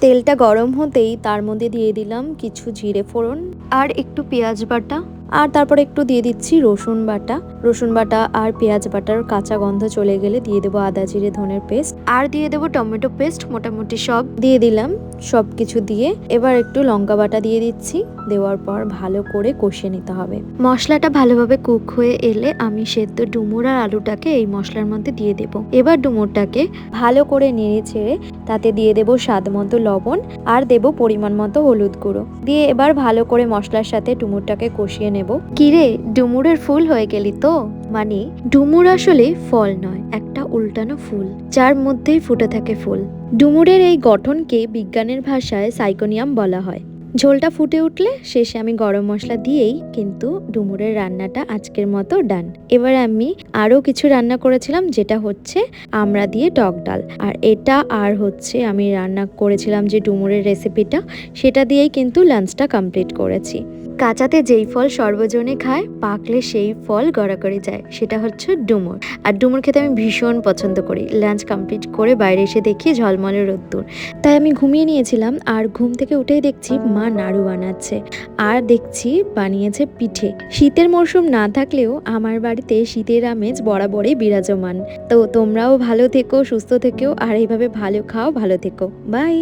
তেলটা গরম হতেই তার মধ্যে দিয়ে দিলাম কিছু জিরে ফোড়ন আর একটু পেঁয়াজ বাটা, আর তারপরে একটু দিয়ে দিচ্ছি রসুন বাটা আর পেঁয়াজ বাটার কাঁচা গন্ধ চলে গেলে দিয়ে দেবো আদা জিরে ধনের পেস্ট, আর দিয়ে দেবো টমেটো পেস্ট। মোটামুটি সব দিয়ে দিলাম। সব কিছু দিয়ে এবার একটু লঙ্কা বাটা দিয়ে দিচ্ছি। দেওয়ার পর ভালো করে কষিয়ে নিতে হবে। মশলাটা ভালোভাবে কুক হয়ে এলে আমি সেদ্ধ ডুমুর আর আলুটাকে এই মশলার মধ্যে দিয়ে দেব। এবার ডুমুরটাকে ভালো করে নেড়ে ছেড়ে তাতে দিয়ে দেব স্বাদ মতো লবণ আর দেব পরিমাণ মতো হলুদ গুঁড়ো দিয়ে এবার ভালো করে মশলার সাথে ডুমুরটাকে কষিয়ে নেব। কিরে, ডুমুরের ফুল হয়ে গেলি তো? মানে ডুমুর আসলে ফল নয়, একটা উল্টানো ফুল যার মধ্যেই ফুটে থাকে ফুল। ডুমুরের এই গঠনকে বিজ্ঞানের ভাষায় সাইকোনিয়াম বলা হয়। ঝোলটা ফুটে উঠলে শেষে আমি গরম মশলা দিয়েই কিন্তু ডুমুরের রান্নাটা আজকের মতো ডান। এবার আমি আরও কিছু রান্না করেছিলাম, যেটা হচ্ছে আমড়া দিয়ে টক ডাল, আর এটা আর হচ্ছে আমি রান্না করেছিলাম যে ডুমুরের রেসিপিটা, সেটা দিয়েই কিন্তু লাঞ্চটা কমপ্লিট করেছি। কাঁচাতে যেই ফল সর্বজনে খায়, পাকলে সেই ফল গড়াগড়ি যায়, সেটা হচ্ছে ডুমুর। আর ডুমুর খেতে আমি ভীষণ পছন্দ করি। লাঞ্চ কমপ্লিট করে বাইরে এসে দেখি ঝলমলে রোদ্দুর, তাই আমি ঘুমিয়ে নিয়েছিলাম। আর ঘুম থেকে উঠেই দেখছি মা নাড়ু বানাচ্ছে, আর দেখছি বানিয়েছে পিঠে। শীতের মরশুম না থাকলেও আমার বাড়িতে শীতের আমেজ বরাবরই বিরাজমান। তো তোমরাও ভালো থেকো, সুস্থ থেকো, আর এইভাবে ভালো খাও, ভালো থেকো। বাই।